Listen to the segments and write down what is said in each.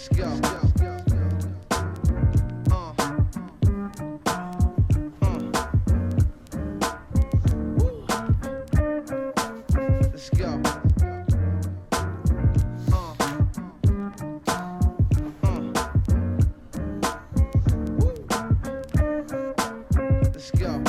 Let's go. Let's go. Let's go.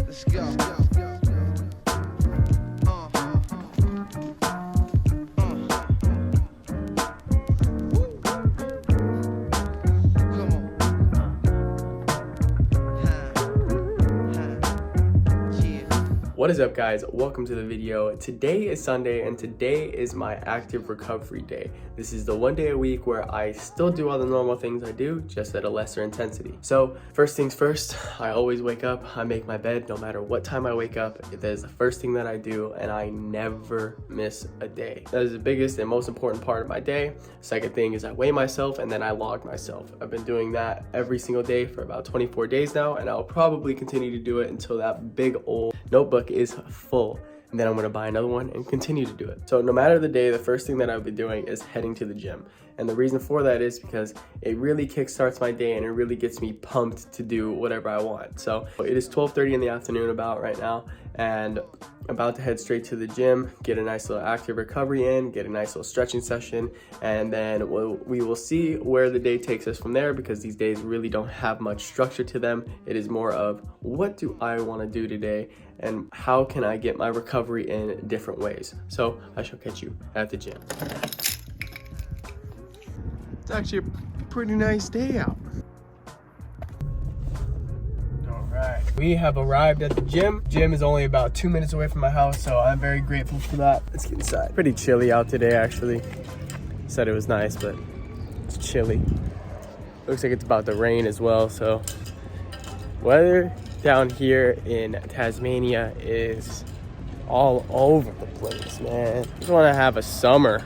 Let's go. What is up, guys? Welcome to the video. Today is Sunday and today is my active recovery day. This is the one day a week where I still do all the normal things I do, just at a lesser intensity. So first things first, I always wake up, I make my bed no matter what time I wake up. That is the first thing that I do and I never miss a day. That is the biggest and most important part of my day. Second thing is I weigh myself and then I log myself. I've been doing that every single day for about 24 days now and I'll probably continue to do it until that big old notebook is full, and then I'm gonna buy another one and continue to do it. So no matter the day, the first thing that I'll be doing is heading to the gym. And the reason for that is because it really kickstarts my day and it really gets me pumped to do whatever I want. So it is 12:30 in the afternoon about right now, and I'm about to head straight to the gym, get a nice little active recovery in, get a nice little stretching session, and then we will see where the day takes us from there, because these days really don't have much structure to them. It is more of, what do I want to do today and how can I get my recovery in different ways? So I shall catch you at the gym. It's actually a pretty nice day out. Alright, we have arrived at the gym. Gym is only about 2 minutes away from my house, so I'm very grateful for that. Let's get inside. Pretty chilly out today, actually. Said it was nice, but it's chilly. Looks like it's about to rain as well, so weather down here in Tasmania is all over the place, man. Just want to have a summer.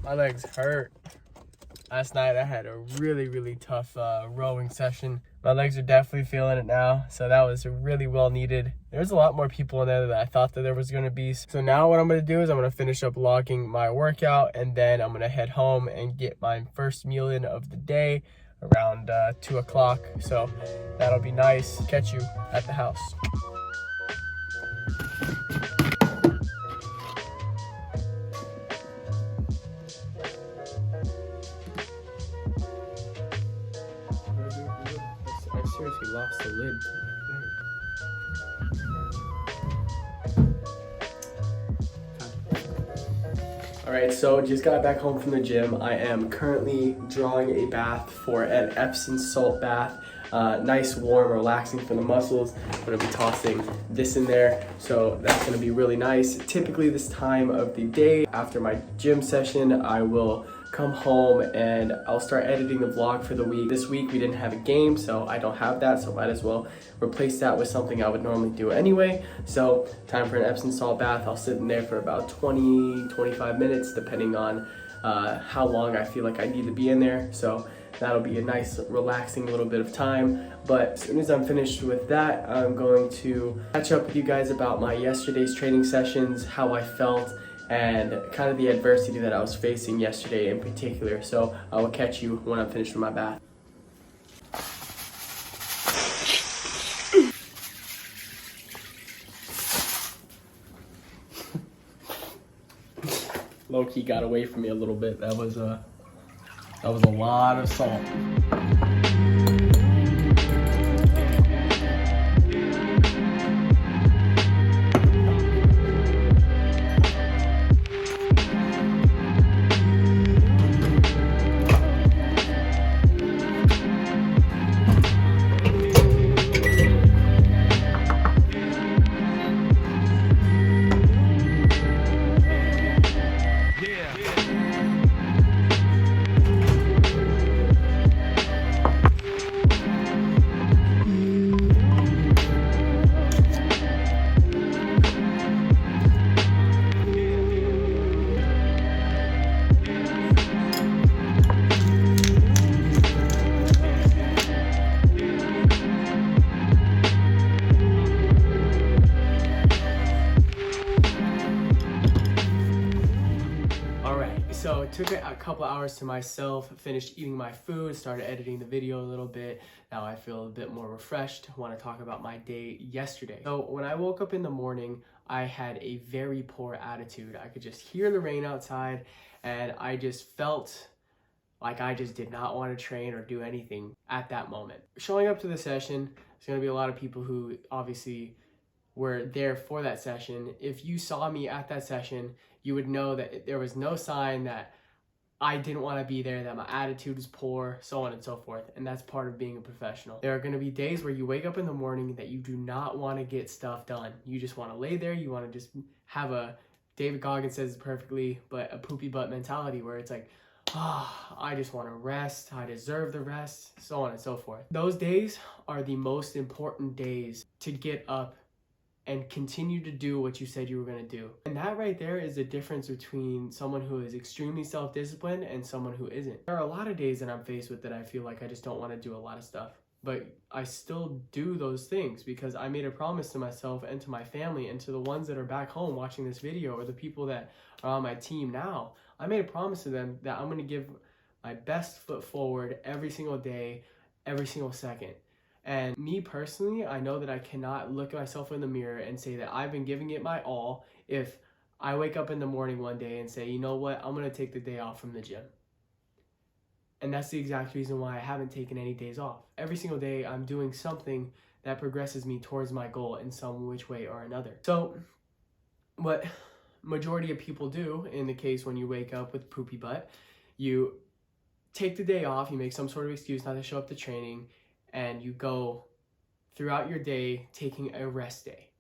My legs hurt. Last night I had a really tough rowing session. My legs are definitely feeling it now, so that was really well needed. There's a lot more people in there than I thought that there was going to be. So now what I'm going to do is I'm going to finish up logging my workout, and then I'm going to head home and get my first meal in of the day around 2 o'clock. So that'll be nice. Catch you at the house. I seriously lost the lid to the thing. Alright, so just got back home from the gym. I am currently drawing a bath for an Epsom salt bath. Nice, warm, relaxing for the muscles. I'm gonna be tossing this in there, so that's gonna be really nice. Typically this time of the day after my gym session, I will come home and I'll start editing the vlog for the week. This week we didn't have a game, so I don't have that, so might as well replace that with something I would normally do anyway. So time for an Epsom salt bath. I'll sit in there for about 20-25 minutes depending on how long I feel like I need to be in there. So that'll be a nice relaxing little bit of time. But as soon as I'm finished with that, I'm going to catch up with you guys about my yesterday's training sessions, how I felt, and kind of the adversity that I was facing yesterday in particular. So I will catch you when I'm finished with my bath. Low-key got away from me a little bit. That was a lot of salt. So it took a couple hours to myself, finished eating my food, started editing the video a little bit. Now I feel a bit more refreshed. I want to talk about my day yesterday. So when I woke up in the morning, I had a very poor attitude. I could just hear the rain outside and I just felt like I just did not want to train or do anything at that moment. Showing up to the session, there's going to be a lot of people who obviously were there for that session. If you saw me at that session, you would know that there was no sign that I didn't want to be there, that my attitude was poor, so on and so forth. And that's part of being a professional. There are going to be days where you wake up in the morning that you do not want to get stuff done. You just want to lay there. You want to just have a, David Goggins says it perfectly, but a poopy butt mentality where it's like, I just want to rest. I deserve the rest, so on and so forth. Those days are the most important days to get up and continue to do what you said you were going to do. And that right there is the difference between someone who is extremely self-disciplined and someone who isn't. There are a lot of days that I'm faced with that I feel like I just don't want to do a lot of stuff. But I still do those things because I made a promise to myself and to my family and to the ones that are back home watching this video or the people that are on my team now. I made a promise to them that I'm going to give my best foot forward every single day, every single second. And me personally, I know that I cannot look at myself in the mirror and say that I've been giving it my all if I wake up in the morning one day and say, you know what, I'm going to take the day off from the gym. And that's the exact reason why I haven't taken any days off. Every single day, I'm doing something that progresses me towards my goal in some which way or another. So what majority of people do in the case when you wake up with poopy butt, you take the day off, you make some sort of excuse not to show up to training, and you go throughout your day taking a rest day.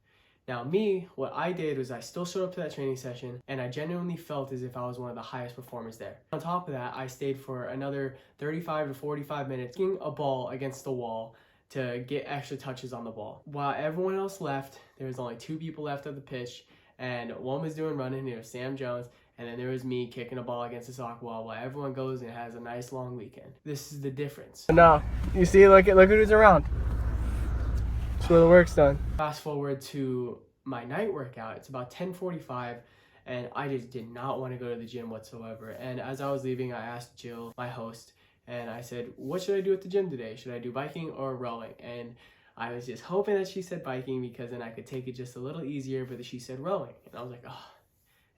Now me, what I did was I still showed up to that training session and I genuinely felt as if I was one of the highest performers there. On top of that, I stayed for another 35 to 45 minutes kicking a ball against the wall to get extra touches on the ball. While everyone else left, there was only 2 people left at the pitch, and one was doing running, it was Sam Jones, and then there was me kicking a ball against the soccer wall while everyone goes and has a nice long weekend. This is the difference. No, you see, look at who's around. That's where the work's done. Fast forward to my night workout. It's about 10:45, and I just did not want to go to the gym whatsoever. And as I was leaving, I asked Jill, my host, and I said, what should I do at the gym today? Should I do biking or rowing? And I was just hoping that she said biking because then I could take it just a little easier, but she said rowing. And I was like, oh.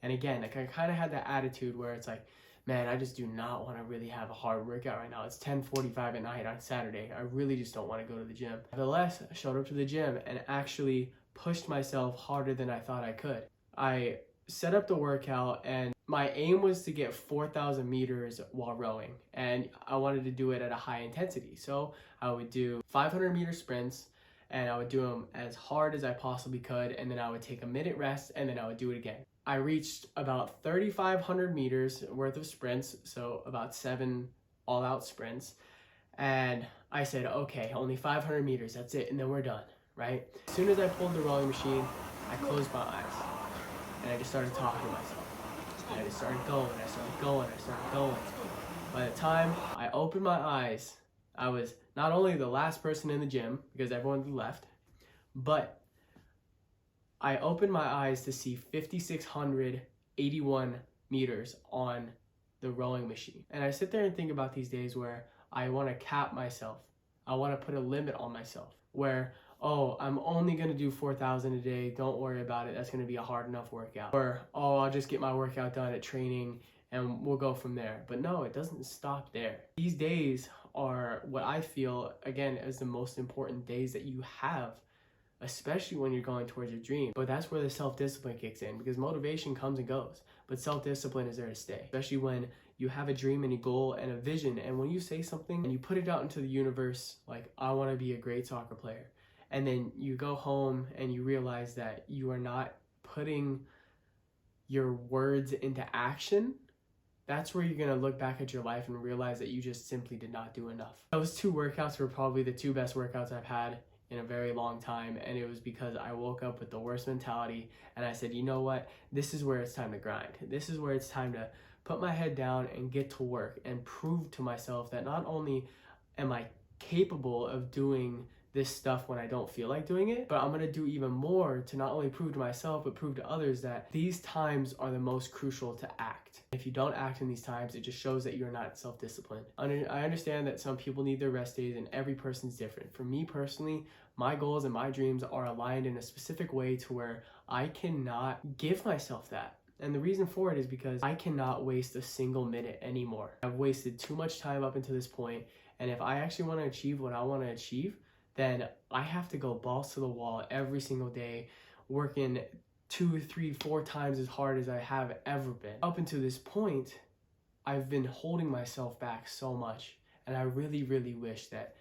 And again, like I kind of had that attitude where it's like, man, I just do not want to really have a hard workout right now. It's 10:45 at night on Saturday. I really just don't want to go to the gym. Nevertheless, I showed up to the gym and actually pushed myself harder than I thought I could. I set up the workout and my aim was to get 4,000 meters while rowing. And I wanted to do it at a high intensity. So I would do 500 meter sprints and I would do them as hard as I possibly could. And then I would take a minute rest and then I would do it again. I reached about 3,500 meters worth of sprints, so about 7 all-out sprints. And I said, okay, only 500 meters, that's it, and then we're done, right? As soon as I pulled the rowing machine, I closed my eyes, and I just started talking to myself. And I just started going, I started going. By the time I opened my eyes, I was not only the last person in the gym, because everyone had left, but I opened my eyes to see 5,681 meters on the rowing machine. And I sit there and think about these days where I want to cap myself. I want to put a limit on myself where, oh, I'm only going to do 4,000 a day. Don't worry about it. That's going to be a hard enough workout. Or, oh, I'll just get my workout done at training and we'll go from there. But no, it doesn't stop there. These days are what I feel, again, as the most important days that you have, especially when you're going towards your dream. But that's where the self-discipline kicks in, because motivation comes and goes, but self-discipline is there to stay, especially when you have a dream and a goal and a vision. And when you say something and you put it out into the universe, like, I want to be a great soccer player, and then you go home and you realize that you are not putting your words into action, that's where you're going to look back at your life and realize that you just simply did not do enough. Those 2 workouts were probably the 2 best workouts I've had in a very long time, and it was because I woke up with the worst mentality and I said, you know what, this is where it's time to grind. This is where it's time to put my head down and get to work and prove to myself that not only am I capable of doing this stuff when I don't feel like doing it, but I'm gonna do even more to not only prove to myself, but prove to others that these times are the most crucial to act. If you don't act in these times, it just shows that you're not self-disciplined. I understand that some people need their rest days and every person's different. For me personally, my goals and my dreams are aligned in a specific way to where I cannot give myself that. And the reason for it is because I cannot waste a single minute anymore. I've wasted too much time up until this point, and if I actually want to achieve what I want to achieve, then I have to go balls to the wall every single day, working 2, 3, 4 times as hard as I have ever been. Up until this point, I've been holding myself back so much, and I really, really wish that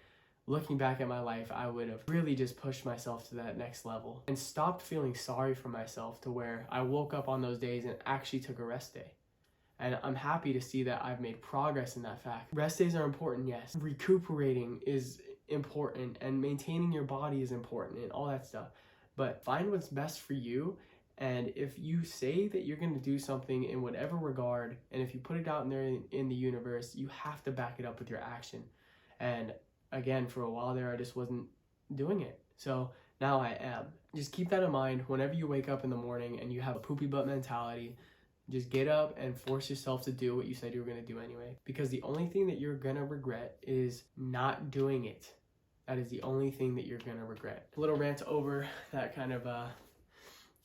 looking back at my life, I would have really just pushed myself to that next level and stopped feeling sorry for myself to where I woke up on those days and actually took a rest day. And I'm happy to see that I've made progress in that fact. Rest days are important, yes. Recuperating is important, and maintaining your body is important, and all that stuff. But find what's best for you, and if you say that you're going to do something in whatever regard, and if you put it out in there in the universe, you have to back it up with your action. And again, for a while there, I just wasn't doing it. So now I am. Just keep that in mind whenever you wake up in the morning and you have a poopy butt mentality. Just get up and force yourself to do what you said you were going to do anyway. Because the only thing that you're going to regret is not doing it. That is the only thing that you're going to regret. A little rant over. That kind of,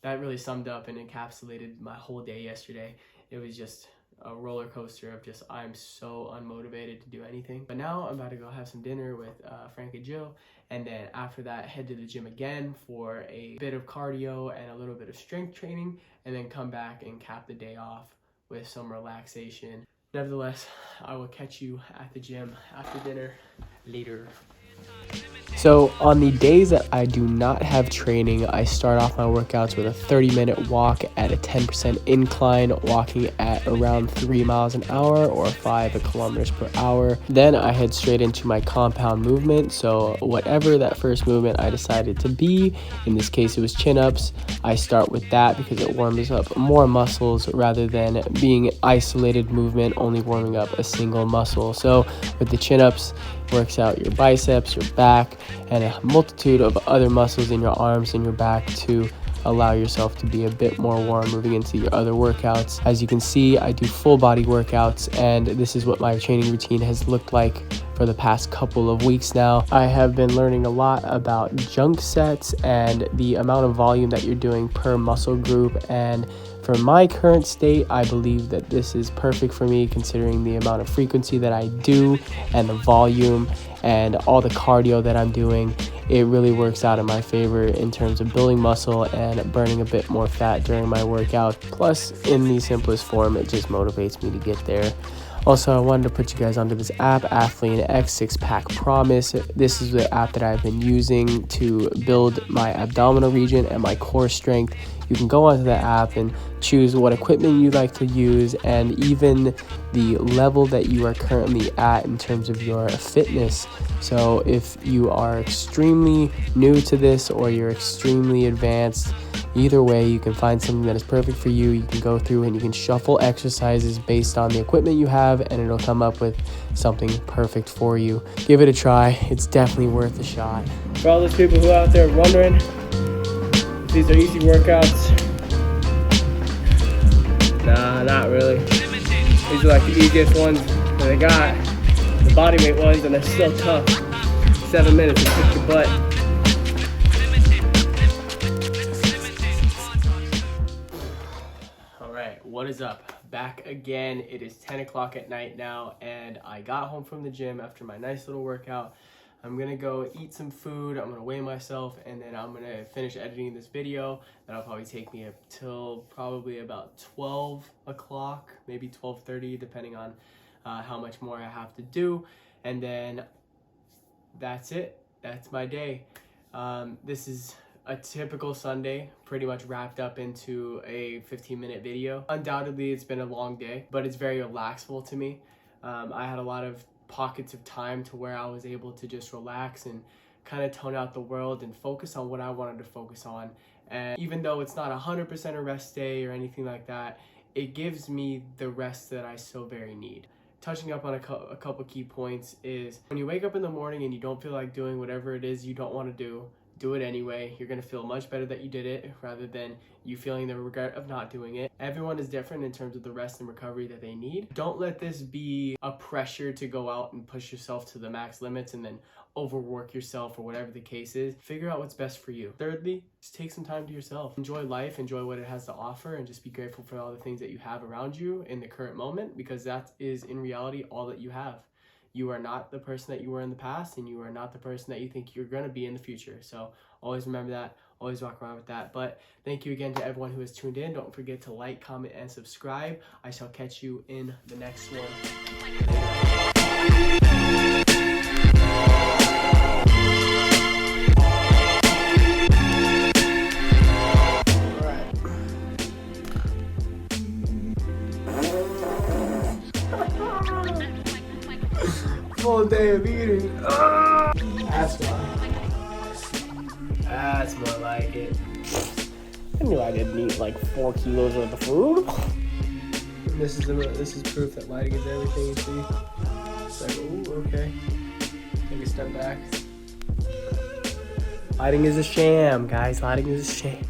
that really summed up and encapsulated my whole day yesterday. It was just a roller coaster of just, I'm so unmotivated to do anything. But now I'm about to go have some dinner with Frank and Jill, and then after that head to the gym again for a bit of cardio and a little bit of strength training, and then come back and cap the day off with some relaxation. Nevertheless, I will catch you at the gym after dinner later. So on the days that I do not have training, I start off my workouts with a 30-minute walk at a 10% incline, walking at around 3 miles an hour or 5 kilometers per hour. Then I head straight into my compound movement. So whatever that first movement I decided to be, in this case it was chin-ups, I start with that because it warms up more muscles rather than being isolated movement, only warming up a single muscle. So with the chin-ups, works out your biceps, your back, and a multitude of other muscles in your arms and your back to allow yourself to be a bit more warm moving into your other workouts. As you can see, I do full body workouts, and this is what my training routine has looked like for the past couple of weeks now. I have been learning a lot about junk sets and the amount of volume that you're doing per muscle group, and for my current state, I believe that this is perfect for me considering the amount of frequency that I do and the volume and all the cardio that I'm doing. It really works out in my favor in terms of building muscle and burning a bit more fat during my workout. Plus, in the simplest form, it just motivates me to get there. Also, I wanted to put you guys onto this app, Athlean X 6-Pack Promise. This is the app that I've been using to build my abdominal region and my core strength. You can go onto the app and choose what equipment you like to use and even the level that you are currently at in terms of your fitness. So if you are extremely new to this or you're extremely advanced, either way, you can find something that is perfect for you. You can go through and you can shuffle exercises based on the equipment you have, and it'll come up with something perfect for you. Give it a try. It's definitely worth a shot. For all those people who are out there wondering, these are easy workouts. Nah, not really. These are like the easiest ones that I got. The body weight ones, and they're still tough. 7 minutes and kick your butt. Alright, what is up? Back again. It is 10 o'clock at night now, and I got home from the gym after my nice little workout. I'm gonna go eat some food, I'm gonna weigh myself, and then I'm gonna finish editing this video. That'll probably take me up till probably about 12 o'clock, maybe 12:30, depending on how much more I have to do. And then that's it. That's my day. This is a typical Sunday, pretty much wrapped up into a 15-minute video. Undoubtedly, it's been a long day, but it's very relaxful to me. I had a lot of pockets of time to where I was able to just relax and kind of tone out the world and focus on what I wanted to focus on. And even though it's not 100% a rest day or anything like that, it gives me the rest that I so very need. touching up on a couple key points is when you wake up in the morning and you don't feel like doing whatever it is you don't want to do it anyway. You're going to feel much better that you did it rather than you feeling the regret of not doing it. Everyone is different in terms of the rest and recovery that they need. Don't let this be a pressure to go out and push yourself to the max limits and then overwork yourself or whatever the case is. Figure out what's best for you. Thirdly, just take some time to yourself. Enjoy life, enjoy what it has to offer, and just be grateful for all the things that you have around you in the current moment, because that is in reality all that you have. You are not the person that you were in the past, and you are not the person that you think you're going to be in the future. So always remember that. Always walk around with that. But thank you again to everyone who has tuned in. Don't forget to like, comment, and subscribe. I shall catch you in the next one. Full day of eating. That's why. That's more like it. I knew I didn't eat like 4 kilos worth of food. This is proof that lighting is everything, you see. It's like, ooh, okay. Take a step back. Lighting is a sham, guys. Lighting is a sham.